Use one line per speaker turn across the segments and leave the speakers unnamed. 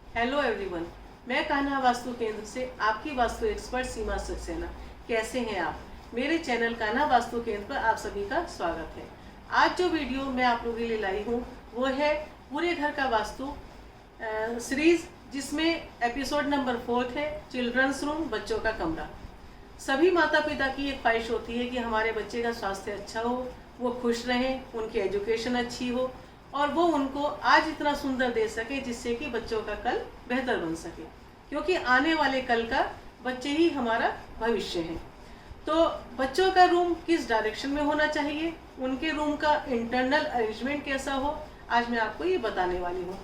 Hello everyone, मैं कान्हा वास्तु केंद्र से आपकी वास्तु एक्सपर्ट सीमा सक्सेना। कैसे हैं आप? मेरे चैनल कान्हा वास्तु केंद्र पर आप सभी का स्वागत है। आज जो वीडियो मैं आप लोगों के लिए लाई हूँ वो है पूरे घर का वास्तु सीरीज, जिसमें एपिसोड नंबर 4 है चिल्ड्रंस रूम, बच्चों का कमरा। सभी माता पिता की एक ख्वाहिश होती है कि हमारे बच्चे का स्वास्थ्य अच्छा हो, वो खुश रहें, उनकी एजुकेशन अच्छी हो और वो उनको आज इतना सुंदर दे सके जिससे कि बच्चों का कल बेहतर बन सके, क्योंकि आने वाले कल का बच्चे ही हमारा भविष्य है। तो बच्चों का रूम किस डायरेक्शन में होना चाहिए, उनके रूम का इंटरनल अरेंजमेंट कैसा हो, आज मैं आपको ये बताने वाली हूँ।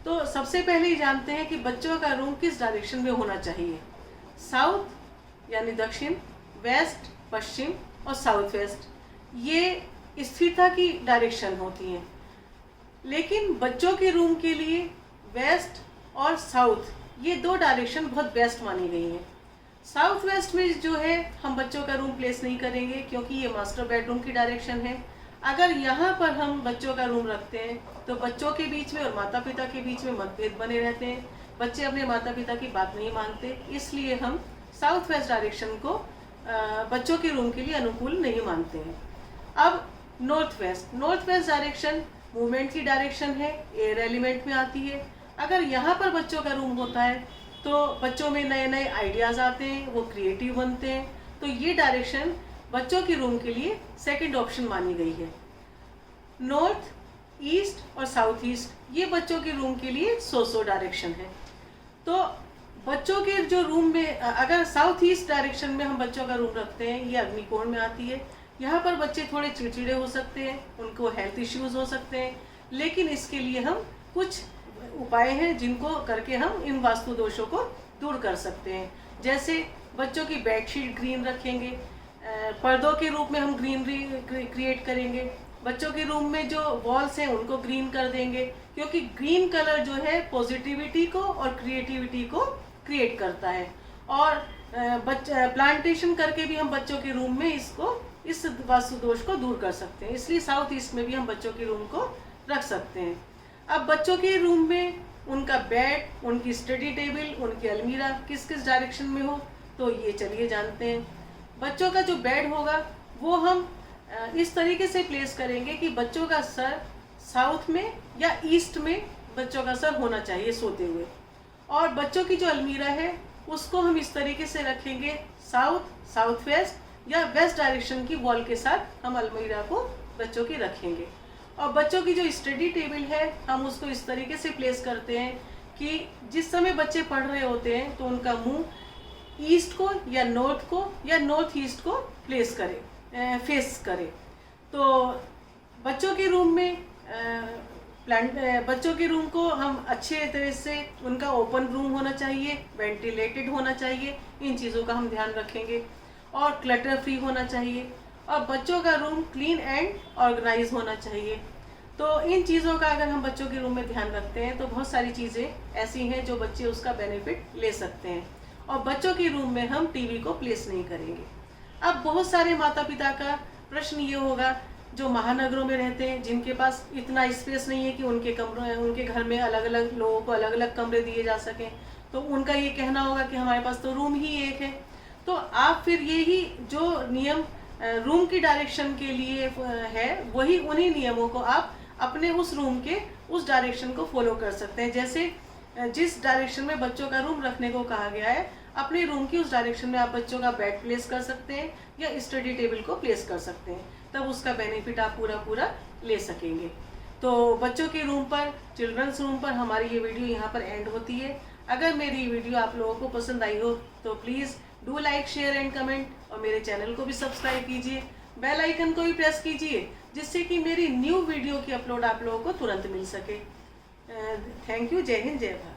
तो सबसे पहले ही जानते हैं कि बच्चों का रूम किस डायरेक्शन में होना चाहिए। साउथ यानी दक्षिण, वेस्ट पश्चिम और साउथ वेस्ट, ये स्थिरता की डायरेक्शन होती हैं। लेकिन बच्चों के रूम के लिए वेस्ट और साउथ, ये दो डायरेक्शन बहुत बेस्ट मानी गई हैं। साउथ वेस्ट में जो है हम बच्चों का रूम प्लेस नहीं करेंगे, क्योंकि ये मास्टर बेडरूम की डायरेक्शन है। अगर यहाँ पर हम बच्चों का रूम रखते हैं तो बच्चों के बीच में और माता पिता के बीच में मतभेद बने रहते हैं, बच्चे अपने माता पिता की बात नहीं मानते। इसलिए हम साउथ वेस्ट डायरेक्शन को बच्चों के रूम के लिए अनुकूल नहीं मानते हैं। अब नॉर्थ वेस्ट डायरेक्शन मूवमेंट की डायरेक्शन है, एयर एलिमेंट में आती है। अगर यहाँ पर बच्चों का रूम होता है तो बच्चों में नए नए आइडियाज़ आते हैं, वो क्रिएटिव बनते हैं। तो ये डायरेक्शन बच्चों के रूम के लिए सेकंड ऑप्शन मानी गई है। नॉर्थ, ईस्ट और साउथ ईस्ट, ये बच्चों के रूम के लिए सो डायरेक्शन है। तो बच्चों के जो रूम में अगर साउथ ईस्ट डायरेक्शन में हम बच्चों का रूम रखते हैं, ये अग्निकोण में आती है। यहाँ पर बच्चे थोड़े चिड़चिड़े हो सकते हैं, उनको हेल्थ इश्यूज हो सकते हैं, लेकिन इसके लिए हम कुछ उपाय हैं जिनको करके हम इन वास्तु दोषों को दूर कर सकते हैं। जैसे बच्चों की बेडशीट ग्रीन रखेंगे, पर्दों के रूप में हम ग्रीनरी क्रिएट करेंगे, बच्चों के रूम में जो वॉल्स हैं उनको ग्रीन कर देंगे, क्योंकि ग्रीन कलर जो है पॉजिटिविटी को और क्रिएटिविटी को क्रिएट करता है। और प्लांटेशन करके भी हम बच्चों के रूम में इस वास्तु दोष को दूर कर सकते हैं। इसलिए साउथ ईस्ट में भी हम बच्चों के रूम को रख सकते हैं। अब बच्चों के रूम में उनका बेड, उनकी स्टडी टेबल, उनकी अलमीरा किस किस डायरेक्शन में हो, तो ये चलिए जानते हैं। बच्चों का जो बेड होगा वो हम इस तरीके से प्लेस करेंगे कि बच्चों का सर साउथ में या ईस्ट में बच्चों का सर होना चाहिए सोते हुए। और बच्चों की जो अलमीरा है उसको हम इस तरीके से रखेंगे, साउथ वेस्ट या वेस्ट डायरेक्शन की वॉल के साथ हम अलमीरा को बच्चों की रखेंगे। और बच्चों की जो स्टडी टेबल है हम उसको इस तरीके से प्लेस करते हैं कि जिस समय बच्चे पढ़ रहे होते हैं तो उनका मुंह ईस्ट को या नॉर्थ ईस्ट को फेस करे। तो बच्चों के रूम में बच्चों के रूम को हम अच्छे तरह से, उनका ओपन रूम होना चाहिए, वेंटिलेटेड होना चाहिए, इन चीज़ों का हम ध्यान रखेंगे। और क्लटर फ्री होना चाहिए और बच्चों का रूम क्लीन एंड ऑर्गेनाइज होना चाहिए। तो इन चीज़ों का अगर हम बच्चों के रूम में ध्यान रखते हैं तो बहुत सारी चीज़ें ऐसी हैं जो बच्चे उसका बेनिफिट ले सकते हैं। और बच्चों के रूम में हम टीवी को प्लेस नहीं करेंगे। अब बहुत सारे माता पिता का प्रश्न ये होगा जो महानगरों में रहते हैं, जिनके पास इतना स्पेस नहीं है कि उनके घर में अलग अलग लोगों को अलग अलग कमरे दिए जा सकें, तो उनका ये कहना होगा कि हमारे पास तो रूम ही एक है। तो आप फिर यही जो नियम रूम की डायरेक्शन के लिए है, वही उन्हीं नियमों को आप अपने उस रूम के उस डायरेक्शन को फॉलो कर सकते हैं। जैसे जिस डायरेक्शन में बच्चों का रूम रखने को कहा गया है, अपने रूम की उस डायरेक्शन में आप बच्चों का बेड प्लेस कर सकते हैं या स्टडी टेबल को प्लेस कर सकते हैं, तब उसका बेनिफिट आप पूरा ले सकेंगे। तो बच्चों के रूम पर, चिल्ड्रंस रूम पर हमारी ये वीडियो यहाँ पर एंड होती है। अगर मेरी वीडियो आप लोगों को पसंद आई हो तो please do like, share and comment, और मेरे चैनल को भी सब्सक्राइब कीजिए, बेल आइकन को भी प्रेस कीजिए, जिससे कि मेरी न्यू वीडियो की अपलोड आप लोगों को तुरंत मिल सके। Thank you. जय हिंद, जय भारत।